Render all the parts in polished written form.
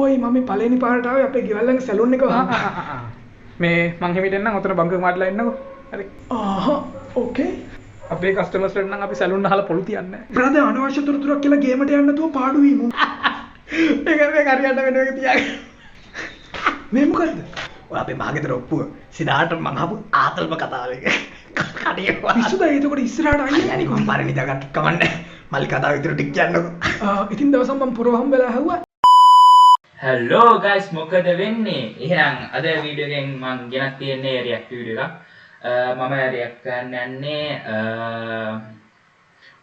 ඔයි මම පළවෙනි පාරට ආවේ අපේ ගෙවල් ළඟ සැලූන් එක වහන්න. මේ මං හිමිට එන්නම් ඔතන බංකර් මාට්ලා ඉන්නකෝ. හරි. ඕකේ. අපේ කස්ටමර්ස්ලට නම් අපි සැලූන් අහලා පොළු තියන්නේ නැහැ. බ්‍රදර් අනවශ්‍ය තොරතුරක් කියලා ගේමට යන්න නැතුව පාඩු වීමු. ඒක හරියට වෙන එක තියාගෙන. මේ මොකද්ද? ඔය අපේ මහගෙදර ඔප්පුව සිනාට මං අහපු ආතල්ම කතාවක කඩේ පිස්සුද එතකොට ඉස්සරහට අයියා අයියනි කොහොම පාරේ නිදාගත්ත කමන්නේ මල්ලි කතාව විතර ටික කියන්නකෝ. ඉතින් දවසක් මම පුරවහම් වෙලා ඇහුවා. හලෝ ගයිස් මොකද වෙන්නේ? එහෙනම් අද වීඩියෝ එකෙන් මම ගෙනත් තියන්නේ රියැක්ට් වීඩියෝ එකක්. මම රියැක්ට් කරන්න යන්නේ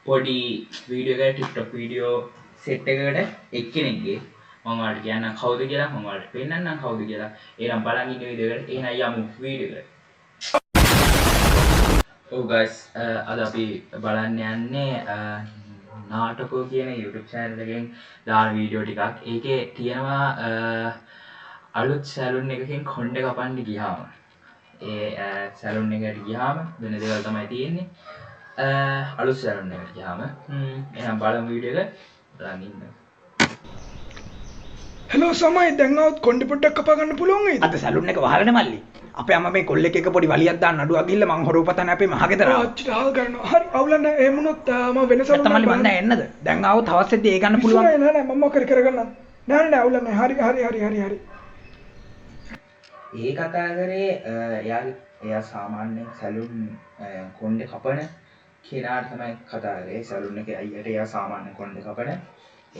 පොඩි වීඩියෝ එකකට TikTok වීඩියෝ සෙට් එකකට එක්කෙනෙක්ගේ මම ඔයාලට කියන්න කවුද කියලා මම ඔයාලට පෙන්නන්නම් කවුද කියලා. එහෙනම් බලන් ඉන්න වීඩියෝ එකට එහෙනම් යමු වීඩියෝ එකට. ඔව් ගයිස් අද අපි බලන්න යන්නේ නාටකෝ කියන YouTube channel එකෙන් දාන වීඩියෝ ටිකක්. ඒකේ තියෙනවා අලුත් සැලුන් එකකින් කොණ්ඩේ කපන්න ගියාම ඒ සැලුන් එකට ගියාම වෙන දේවල් තමයි තියෙන්නේ. අලුත් සැලුන් එකට ගියාම එහෙනම් බලමු වීඩියෝ එක බලන් ඉන්න. හෙලෝ සමයි දැන් આવුත් කොණ්ඩේ පොඩ්ඩක් කපා ගන්න පුළුවන් වේද? අද සැලුන් එක වහලනේ මල්ලි. අපේ අම්මා මේ කොල්ලෙක් එක පොඩි වලියක් දාන්න නඩුවක් ගිහිල්ලා මං හොරවපතන්නේ අපේ මහගෙදර. ආච්චිට හාල් කරනවා. හරි අවුල නැහැ. එහෙම වුණොත් මම වෙන සැලුන් තමයි මන් දැන් එන්නද? දැන් ආවොත් හවස්සෙද්දී ඒ ගන්න පුළුවන්. නෑ නෑ මම කරගන්නම්. නෑ අවුල නැහැ. හරි. ඒ කතා කරේ එයා සාමාන්‍ය සැලුන් කොණ්ඩේ කපන කෙනාට තමයි කතා කරේ. සැලුන් එකේ අයියට එයා සාමාන්‍ය කොණ්ඩේ කපන.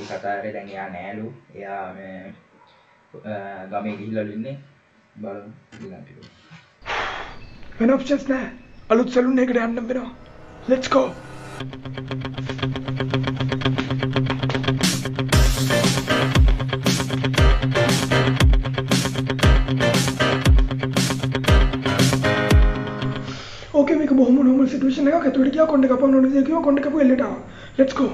ඒ කතා කරේ දැන් එයා නෑලු. එයා මේ ගමේ ගිහිල්ලාලු ඉන්නේ. බලමු ඊළඟ ටික. වෙන ඔප්ෂන්ස් නැහැ. අලුත් සැලුන් එකකට යන්න වෙනවා. let's go. ඕකේ මේක බොහොම normal situation එකක්. ඇතුළට ගියා කොණ්ඩේ කපන්න ඕනේ දේ කිව්වා කොණ්ඩේ කපුව එල්ලට ආවා. let's go.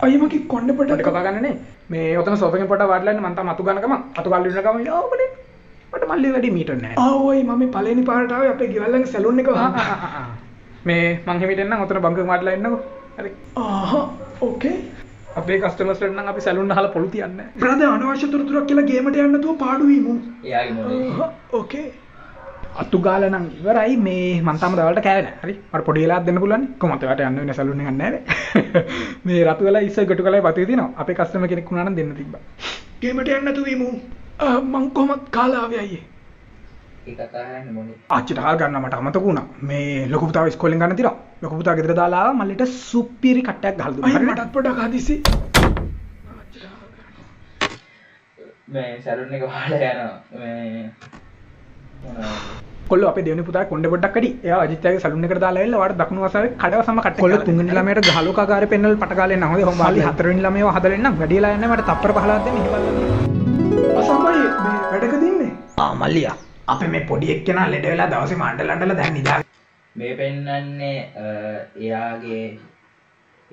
අයියා මගේ කොණ්ඩේ පොඩ්ඩක් පොඩ්ඩක් කපා ගන්නනේ. මේ ඔතන සෝෆා එකෙන් පොඩ්ඩක් වාඩිලා ඉන්න මං තාම අතු ගන්නකම අතු ගාලා ඉන්න ගම යවපනේ. මට මල්ලි වැඩි මීටර් නැහැ. ඔයි මම පළවෙනි පාරට ආවේ අපේ ගෙවල් ළඟ සැලූන් එක වහන්න. මේ මං හිමිට එන්නම් ඔතන බංකර් මාට්ලා ඉන්නකෝ. හරි. ඕකේ. අපේ කස්ටමර්ස්ලට නම් අපි සැලූන් අහලා පොළු තියන්නේ නැහැ. බ්‍රදර් අනවශ්‍ය තොරතුරක් කියලා ගේමට යන්න නැතුව පාඩු වීමු. එයාගේ මොලේ ඕකේ. අතු ගාලා නම් ඉවරයි මේ මං තාම දවල්ට කෑවේ නැහැ. හරි. මට පොඩි වෙලාවක් දෙන්න පුළුවන්. කොහොමද ඔයාලට යන්න වෙන සැලූන් එකක් නැහැ නේ. මේ රතු වෙලා ඉස්සර ගටු කලයි වතේ තියෙනවා. අපේ කස්ටමර් කෙනෙක් වුණා නම් දෙන්න තිබ්බා. ගේමට යන්න නැතුව වීමු. මං කොහොමද කාලා ආවේ අයියේ? ඒ කතා කරන්නේ මොලේ ආච්චිට හාල් ගන්න මට අමතක වුණා. මේ ලොකු පුතාව ඉස්කෝලෙන් ගන්න තියනවා. ලොකු පුතා ගෙදර දාලා ආවා මල්ලිට සුපිරි කට්ටයක් ගහලා දුන්නා. අයියා මටත් පොඩ්ඩක් හදිසි. මේ සැලුන් එක වහලා යනවා මේ කොල්ලෝ අපේ දෙවෙනි පුතා කොණ්ඩේ පොඩ්ඩක් කඩි. එයා අජිත්යාගේ සැලුන් එකට දාලා ඇවිල්ලා වාට දකුණු වසාවේ කඩවසම කට්ටක්. කොල්ලෝ තුන්වෙනි ළමයට ගහලෝකාකාරය පෙන්නල් පට ගාලා එන්න. හොඳයි. මල්ලි හතරවෙනි ළමයව හදලා එන්නම්. වැඩිලා යන්නේ මට තප්පර 15ක් දෙන්න ඉහිවල්. අසමයි මේ වැඩකද ඉන්නේ? මල්ලියා අපේ මේ පොඩි එක්කෙනා ලෙඩ වෙලා දවසේ මණ්ඩලන්ඩලා දැන් නිදා. මේ පෙන්නන්නේ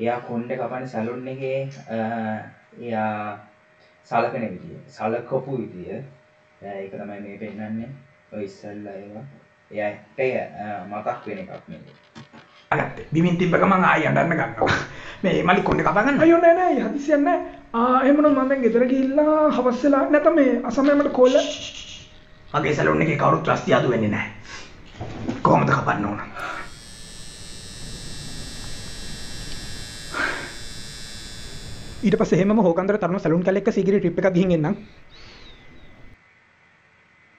එයා කොණ්ඩේ කපන සැලුන් එකේ එයා සලකන විදිය සලකපු විදිය ඒක තමයි මේ පෙන්නන්නේ. ඔය ඉස්සල්ලා එයාට මතක් වෙන එකක් නෙවෙයි. අගත්තේ බිමින් තිබ්බ ගමන් ආයි අඬන්න ගන්නවා. මේ මල්ලි කොණ්ඩේ කපා ගන්න. අයියෝ නෑ හදිසියක් නෑ. එහෙම නම් මම දැන් ගෙදර ගිහිල්ලා හවස් වෙලා නැත්නම් මේ අසමය මට කෝල් මගේ සැලුන් එකේ කවුරුත් රස්තිය අදු වෙන්නේ නැහැ. කොහොමද කපන්න ඕන? ඊට පස්සේ එහෙමම හොකන්දර තරුණ සැලුන් කැලේ එක්ක සීගිරි ට්‍රිප් එකක් ගිහින් එන්නම්.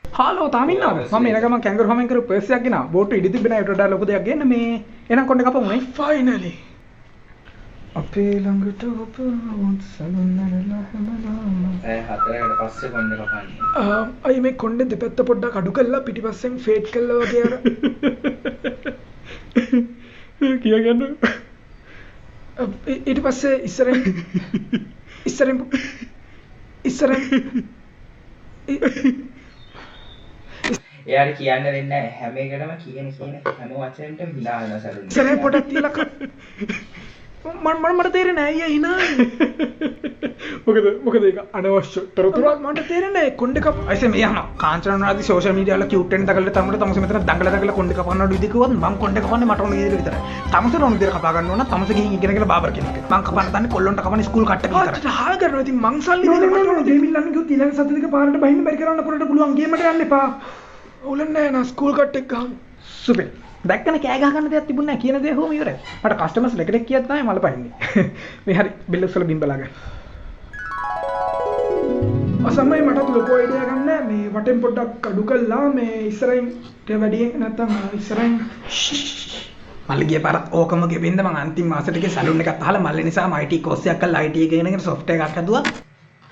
හාලෝ තාම ඉන්නවද? මම එන ගමන් කැංගරු හමෙන් කරපු පර්ස් එකක් ගෙනාවා. බෝට්ටු ඉඩි තිබ්බේ නැහැ. ඊට වඩා ලොකු දෙයක් ගේන්න මේ එනං කොණ්ඩේ කපමු නේ. ෆයිනලි. අපේ ළඟට ඔබ සැලුන් නරලා හැමදාම. 4කට පස්සේ කොණ්ඩේ කපන්නේ. අයි මේ කොණ්ඩේ දෙපැත්ත පොඩ්ඩක් අඩු කරලා පිටිපස්සෙන් ෆේඩ් කළා වගේ අර කියගන්න. ඊට පස්සේ ඉස්සරෙන් එයාට කියන්න දෙන්නේ නැහැ. හැම එකටම කියන හැම වචනෙටම hina වෙන සැලුන්. ඉස්සරෙන් පොඩක් තියලා මට තේරෙන්නේ නැහැ අයියා hina. මොකද ඒක අනවශ්‍ය තොරතුරක් මට තේරෙන්නේ කොණ්ඩේ කප අයිසේ මේ යනවා කාංචනාදී සෝෂල් මීඩියා වල කියුට් වෙන දකලා තමයි තමස මෙතන දඟල කොණ්ඩේ කපන්නට විදි කිව්වොත් මම කොණ්ඩේ කපන්නේ මට ඕන විදිහට විතරයි. තමස ඕන විදිහට කපා ගන්න ඕන තමස ගිහින් ඉගෙන කියලා බාබර් කෙනෙක්. මම කපන්න දන්නේ කොල්ලොන්ට කපන්නේ ස්කූල් කට්ට එක විතරයි. ආච්චිට හාල් කරනවා ඉතින් මං සල්ලි දෙන්න ඕනේ දෙමිල්ලන් කිව්ත් ඊළඟ සති දෙක පාරට බහින්න බැරි කරන්න පොරට පුළුවන් ගේමට යන්න එපා. ඕලන්නේ නැහැ නා ස්කූල් කට් එක ගහමු. සුපිරි. දැක්කන කෑ ගහ ගන්න දෙයක් තිබුණේ නැහැ කියන දේ හොම ඉවරයි. මට කස්ටමර්ස් ලෙකඩෙක් කියත් තමයි මල පයින්නේ. මේ හරි බිල්ලස් වල බිම් බලාගන්න. අසමයි මටත් ලොකෝ අයිඩියා ගන්න මේ වටෙන් පොඩ්ඩක් අඩු කළා මේ ඉස්සරහින් ටික වැඩියෙන් නැත්තම් ඉස්සරහින් මල්ලි ගිය පාරත් ඕකම ගෙබින්ද මම අන්තිම මාසෙට ගිය සැලුන් එකක් අහලා මල්ලි නිසා IT කෝස් එකක් කරලා IT එකේ ඉගෙන සොෆ්ට්වෙයාර් එකක් හදුවා.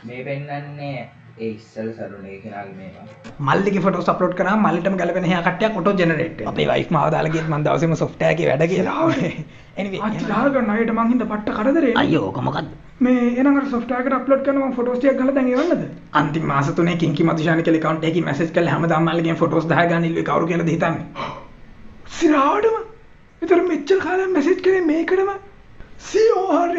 මේ පෙන්නන්නේ ඒ ඉස්සල සලුන් එක කෙනාගේ මේවා. මල්ලිගේ ෆොටෝස් අප්ලෝඩ් කරාම මල්ලිටම ගැලපෙන හේ කට්ටියක් ඔටෝ ජෙනරේට් වෙනවා. අපේ වයිෆ් මාව දාලා ගියත් මම දවසේම සොෆ්ට්වෙයාර් එකේ වැඩ කියලා. anyway ආච්චි දාල් ගන්න අයියට මං හින්දා පට්ට කරදරේ අයියෝ ඕක මොකද්ද? මේ එනං අර සොෆ්ට්වෙයාර් එකට අප්ලෝඩ් කරනවා මම ෆොටෝස් ටිකක් ගහලා දැන් එවන්නද? අන්තිම මාස 3 කිංකි මදුෂානි කියලා account එකකින් message කරලා හැමදාම මල්ලිගෙන් ෆොටෝස් 10 ගන්න ඉල්ලුවේ කවුරු කියලාද හිතන්නේ? සිරාඩම විතර මෙච්චර කාලයක් මැසේජ් කරේ මේකටම COR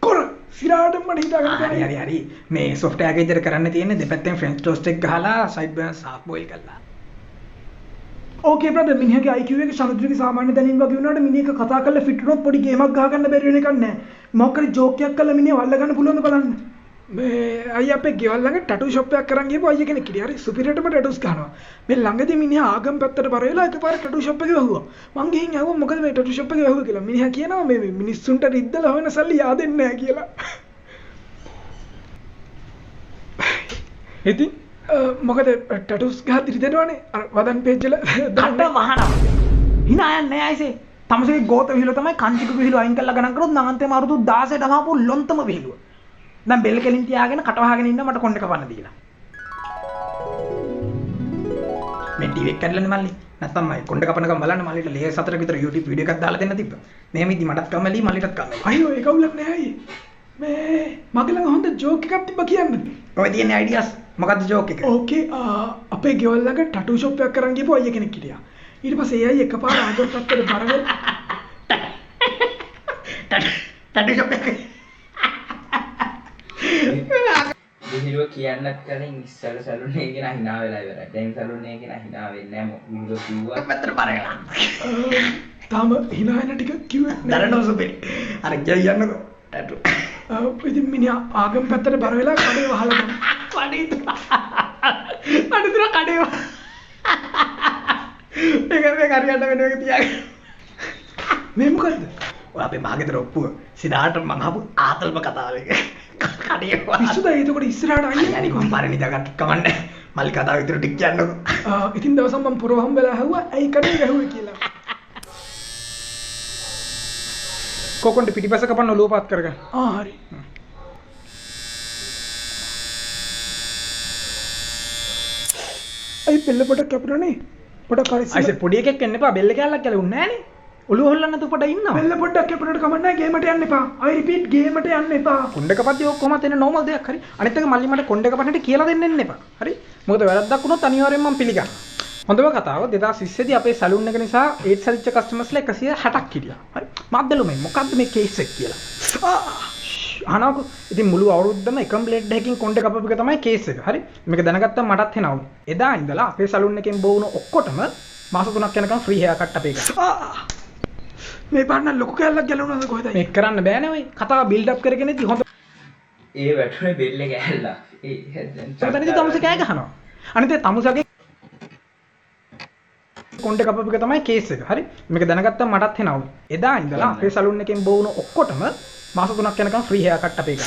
කොර සිරාඩම මට හිතා ගන්න හරි මේ සොෆ්ට්වෙයාර් එක විතර කරන්න තියෙන්නේ දෙපැත්තෙන් ෆ්‍රෙන්ච් ටෝස්ට් එක ගහලා සයිඩ් බර්න්ස් half boil කරලා. ඕකේ බ්‍රදර් මිනිහගේ IQ එක සමුද්‍රගේ සාමාන්‍ය දැනීම වගේ වුණාට මිනිහක කතා කරලා ෆිට වුණොත් පොඩි ගේමක් ගහ ගන්න බැරි වෙන එකක් නැහැ. මොකක් හරි ජෝක් එකක් කරලා මිනිහ වල්ල ගන්න පුළුවන්ද බලන්න. මේ අයියා අපේ ගෙවල් ළඟ ටැටු ෂොප් එකක් කරන් ගිහපු අයියා කෙනෙක් හිටියා. හරි සුපිරියටම ටැටුස් ගන්නවා. මේ ළඟදී මිනිහා ආගම් පැත්තට බර වෙලා එකපාර ටැටු ෂොප් එකේ වැහුවා. මං ගිහින් ඇහුවා මොකද මේ ටැටු ෂොප් එකේ වැහුවා කියලා. මිනිහා කියනවා මේ මිනිස්සුන්ට රිද්දලා හොයන සල්ලි yaadෙන්නේ නැහැ කියලා. ඉතින් මොකද ටැටුස් ගහ දිරිදෙනවනේ අර වදන් පේජ් වල කට වහනවා. hina යන්නේ ආයිසේ. තමසේ ගෝත විහිළුව තමයි කංචික විහිළුව අයින් කරලා ගණන් කරොත් නම් අන්තිම අවුරුදු 16ට ගහපු ලොන්තම විහිළුව. දැන් බෙල් කෙලින් තියාගෙන කට වහගෙන ඉන්න මට කොණ්ඩේ කපන්න දීලා. මේ ටීවී එක කඩලානේ මල්ලි. නැත්තම් මයි කොණ්ඩේ කපනකම් බලන්න මල්ලිට ලේස් 4ක විතර YouTube වීඩියෝ එකක් දාලා දෙන්න තිබ්බා. මෙහෙම ඉදි මටත් කම්මැලි මල්ලිටත් කම්මැලි. අයියෝ ඒක උලක් නෑ අයියේ. මේ මගේ ළඟ හොඳ ජෝක් එකක් තිබ්බා කියන්න. ඔය තියෙන අයිඩියාස් මොකද්ද ජෝක් එක? ඕකේ අපේ ගෙවල් ළඟ ටැටු ෂොප් එකක් කරන් ගිහපු අයියා කෙනෙක් හිටියා. ඊට පස්සේ ඒ අයියා එකපාර ආගම් පැත්තට බර වෙලා ටැටු ෂොප් එක විහිළුව කියන්නත් කලින් ඉස්සල සලුන් එක කෙනා hina වෙලා ඉවරයි. දැන් සලුන් එක කෙනා hina වෙන්නේ නැහැ. විහිළුව කිව්වා පැත්තට බර වෙලා. තාම hina වෙන ටික කිව්වේ නෑ. දරනෝ සුපිරි. අර කියන්නකෝ ටැටු. ඉතින් මිනිහා ආගම් පැත්තට බර වෙලා කඩේ වහලා ගියා. කඩේ කඩේ ඒක හරියට වෙන එක තියාගෙන. මේ මොකද්ද? ඔය අපේ මාගෙදර ඔප්පුව සිනාට මං අහපු ආතල්ම කතාව එක. කඩේ පිස්සුද එතකොට ඉස්සරහට අයියා අයියනි කොම් පාරේ නිදාගන්න කමන්නේ. මල්ලි කතාව විතර ටික කියන්නකෝ. ඉතින් දවසක් මම පුරවම් වෙලා ඇහුවා ඇයි කඩේ ගැහුවේ කියලා. කොකොන්ඩ පිටිපස්ස කපන්න ඔලුව පාත් කරගන්න. හරි. අයි බෙල්ල පොඩක් කැපුණානේ. පොඩක් හරි. අයිසේ පොඩි එකෙක් එන්න එපා බෙල්ල කැල්ලක් ගැලුන්නේ නැහනේ. ඔලුව හොල්ලන්න නැතුව පොඩ ඉන්නවා. බෙල්ල පොඩක් කැපුණාට කමක් නැහැ ගේමට යන්න එපා. අයි රිපීට් ගේමට යන්න එපා. කොණ්ඩේ කපද්දී ඔක්කොම තියෙන නෝමල් දෙයක් හරි. අනිත් එක මල්ලි මට කොණ්ඩේ කපන්නට කියලා දෙන්න එන්න එපා. හරි? මොකද වැරද්දක් වුණොත් අනිවාර්යෙන්ම මම පිළිගන්නවා. හොඳම කතාව 2020 දී අපේ සැලුන් එක නිසා ඒඩ්ස් හැදිච්ච කස්ටමර්ස්ලා 160ක් හිටියා. හරි? මද්දලු මේ මොකද්ද මේ කේස් එක කියලා. අහනකො ඉතින් මුළු අවුරුද්දම එකම බ්ලේඩ් එකකින් කොණ්ඩේ කපපු එක තමයි කේස් එක. හරි? මේක දැනගත්තම මටත් එනවා. එදා ඉඳලා අපේ සැලුන් එකෙන් බෝ වුණ ඔක්කොටම මාස 3ක් යනකම් ෆ්‍රී හෙයා කට් අපේ එක. මේ පාන්න ලොකු කැල්ලක් ගැලවුණාද කොහෙද? මේක කරන්න බෑනේ ඔය. කතාව බිල්ඩ් අප් කරගෙන ඉතින් හොඳ ඒ වැටුනේ බෙල්ල ගෑල්ලා. ඒ දැන් ඉතින් තමුසේ කෑ ගහනවා. අනිත් ඒ තමුසගේ කොණ්ඩේ කපපු එක තමයි කේස් එක. හරි? මේක දැනගත්තම මටත් එනවා. එදා ඉඳලා අපේ සැලුන් එකෙන් බෝ වුණ ඔක්කොටම මාස 3ක් යනකම් ෆ්‍රී හෙයා කට් අපේ එක.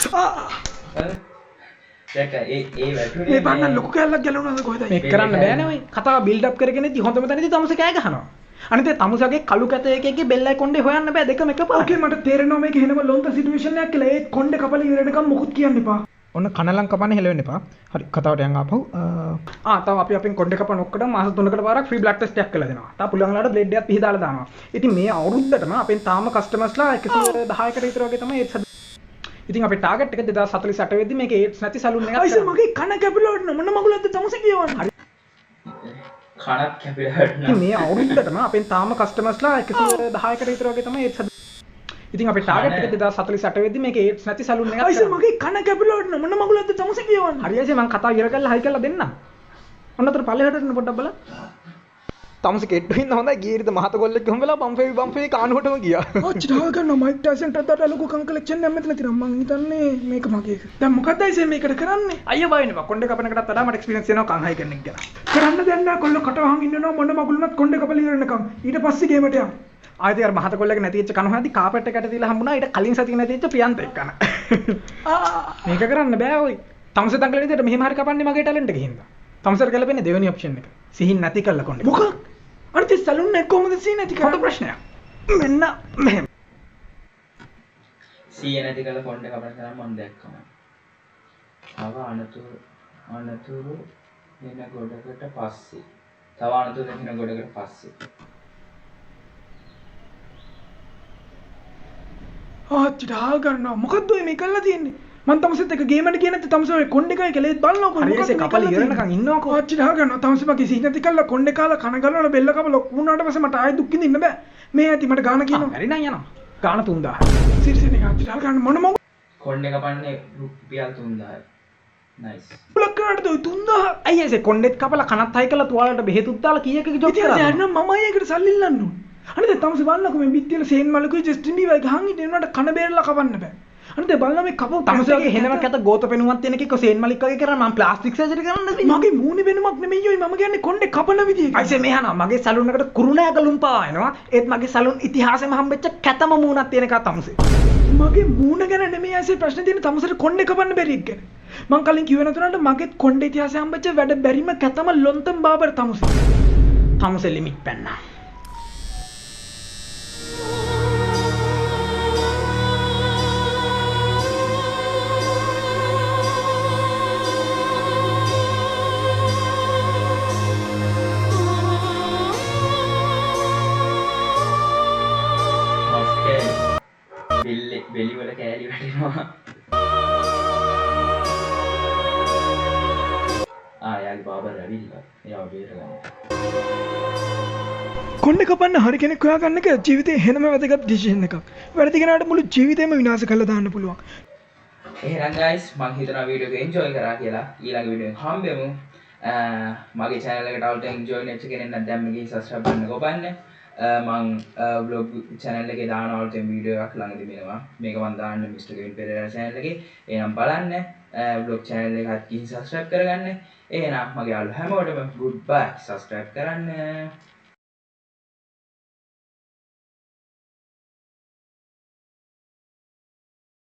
දැක්ක ඒ වැටුනේ මේ පාන්න ලොකු කැල්ලක් ගැලවුණාද කොහෙද? මේක කරන්න බෑනේ ඔය. කතාව බිල්ඩ් අප් කරගෙන ඉතින් හොඳම තැනදී තමුසේ කෑ ගහනවා. අනිත් ඒ තමුසගේ කළු කැත එකේ බෙල්ලයි කොණ්ඩේ හොයන්න බෑ දෙකම එකපාරට. ඕකේ මට තේරෙනවා මේක එහෙනම ලොන්ත සිටුේෂන් එකක් කියලා. ඒ කොණ්ඩේ කපලා ඉවරනකම් මොකුත් කියන්න එපා. ඔන්න කනලම් කපන්න හෙලවෙන්න එපා. හරි කතාවට යන් ආපහු. තව අපි අපෙන් කොණ්ඩේ කපන ඔක්කොටම මාස 3කට පාරක් ෆ්‍රී බ්ලඩ් ටෙස්ට් එකක් කරලා දෙනවා. තා පුළුවන් වෙලාවට බ්ලඩ් එකක් පිහදාලා දානවා. ඉතින් මේ අවුරුද්දටම අපෙන් තාම කස්ටමර්ස්ලා 110කට විතර වගේ තමයි ඒඩ්ස් ඉතින් අපේ ටාගට් එක 2048 වෙද්දි මේක ඒඩ්ස් නැති සැලුන් එකක් අයිස මගේ කන කැපිලා මොන මගුලක්ද තමුසේ කියවන්නේ. හරි. කනක් කැපිලා ඉතින් මේ අවුරුද්දටම අපෙන් තාම කස්ටමර්ස්ලා 110කට විතර වගේ තමයි ඒඩ්ස් ඉතින් අපේ ටාගට් එක 2048 වෙද්දි මේක ඒඩ්ස් නැති සලූන් එකක් අයිසර් මගේ කන කැපිලාට මොන මගුලක්ද තමසේ කියවන්නේ? හරි අයිසර් මම කතාව ඉවර කරලා හයි කරලා දෙන්නම්. ඔන්න අතර පල්ලෙහාට එන්න පොඩ්ඩක් බලන්න. තමසේ කෙට්ටු ඉන්න හොඳයි ගීරිත මහත කොල්ලෙක් හම්බෙලා බම්ෆේ කානුවටම ගියා. ඔච්චර ගන්න මයික් ටයිසන්ට අතට ලොකු කන් කලෙක්ෂන් එකක් මෙතන තියෙනවා. මං හිතන්නේ මේක මගේ එක. දැන් මොකක්ද අයිසර් මේකට කරන්නේ? අයියෝ බය වෙනවා. කොණ්ඩේ කපන එකටත් වඩා මට එක්ස්පීරියන්ස් එනවා කන් හයි කරන එක ගැන. කරන්න දෙන්න නෑ කොල්ල කට වහන් ඉන්නවා මොන මගුලුනත් කොණ්ඩේ කපලා ඉවරනකම්. ඊට පස්සේ ගේමට යන්න. ආයෙත් අර මහත කොල්ලගේ නැති වෙච්ච කන හොයද්දි කාපට් එකට තියලා හම්බුණා. ඊට කලින් සතිය නැති වෙච්ච ප්‍රියන්ත එක්කන. මේක කරන්න බෑ ඔයි. තමසේ දඟලන විදිහට මෙහෙම හරි කපන්නේ මගේ ටැලන්ට් එකකින්. තමසර් ගැලපෙන්නේ දෙවෙනි ඔප්ෂන් එක. සිහින් නැති කළා කොණ්ඩේ. මොකක්? අනිත් සලූන් එක කොහොමද සී නැති හොඳ කරන්නේ? ප්‍රශ්නයක්. මෙන්න මෙහෙම. සීය නැති කළ කොණ්ඩ කපන තරම් මම දැක්කම. තව අනතුරු වෙන ගොඩකට පස්සේ. තව අනතුරු වෙන ගොඩකට පස්සේ. ආච්චිට ගන්නවා. මොකද්ද ඔය මේ කරලා තියෙන්නේ? මං තමසෙත් එක ගේමට ගියේ නැත්නම් තමසේ ඔය කොණ්ඩේ කයි කෙලෙත් බලනකො හරි අයිසර් කපල ඉවරනකන් ඉන්නවකෝ. ආච්චිට ගන්නවා. තමසේ මගේ සී නැති කළා කොණ්ඩේ කාලා කන ගලවලා බෙල්ල කපලා ලොකු වුණාට පස්සේ මට ආයෙ දුක් විඳින්න බෑ. මේ ඇති මට ගාන කියනවා. හරි නම් යනවා. ගාන 3000. සිරිසෙනේ ආච්චිට ගන්න මොන මොකක් කොණ්ඩ කපන්නේ රුපියල් 3000යි. නයිස්. කරන්නද ඔය 3000? අයියේ අයිසර් කොණ්ඩෙත් කපලා කනත් හයි කරලා තුවාලට බෙහෙතුත් දාලා කීයක ජොබ් ඉතින් කරා. දැන් මම අයකට සල්ලි ඉල්ලන්න ඕන. අනේ දැන් තමසේ බලන්නකෝ මේ බිත්තියල සේන් මලකුයි ජස්ටින් බීවයි ගහන් ඉන්න උනාට කන බේරලා කවන්න බෑ. අනේ දැන් බලන්න මේ කපු තමසේගේ හෙනමක් ඇත ගෝත පෙනුමක් තියෙන එකක සේන් මලික් වගේ කරා මම ප්ලාස්ටික් සර්ජරි කරන්න දෙන්නේ. මගේ මූණේ වෙනමක් නෙමෙයි ඔය මම කියන්නේ කොණ්ඩේ කපන විදිය. අයිසර් මෙහා මගේ සලූන් එකට කුරුණෑගලුම් පාවා එනවා. ඒත් මගේ සලූන් ඉතිහාසෙම හම්බෙච්ච කැතම මූණක් තියෙන එකක් තමසේ. මගේ මූණ ගැන නෙමෙයි ඇසේ ප්‍රශ්න තියෙන්නේ තමසට කොණ්ඩේ කපන්න බැරි එක ගැන. මං කලින් කිව්වේ නතුනට මගේත් කොණ්ඩේ ඉතිහාසය හම්බෙච්ච වැඩ බැරිම කැතම ලොන්තම් බාබර් තමසේ. තමසේ ලිමිට් පැන්නා. බෙලිවල කෑලි වැටෙනවා. යාගේ බාබර් ඇවිල්ලා. එයාව බේරගන්න. කොණ්ඩේ කපන්න හරි කෙනෙක් හොයාගන්න එක ජීවිතේ හැමම වැදගත් ඩිසිෂන් එකක්. වැරදි කෙනාට මුළු ජීවිතේම විනාශ කරලා දාන්න පුළුවන්. එහෙනම් guys මම හිතනවා වීඩියෝ එක enjoy කරා කියලා. ඊළඟ වීඩියෝ එකෙන් හම්බෙමු. මගේ channel එකට આવුත් enjoy වෙච්ච කෙනෙක් නැත්නම් මගේ subscribe කරන්න කොපන්න. මං vlog channel එකේ දාන આવුත් වීඩියෝ එකක් ළඟදී මෙනවා. මේක මම දාන්න Mr. Kevin Pereira channel එකේ. එහෙනම් බලන්න vlog channel එකත් ගිහින් subscribe කරගන්න. එහෙනම් මගේ යාළුවෝ හැමෝටම goodbye subscribe කරන්න.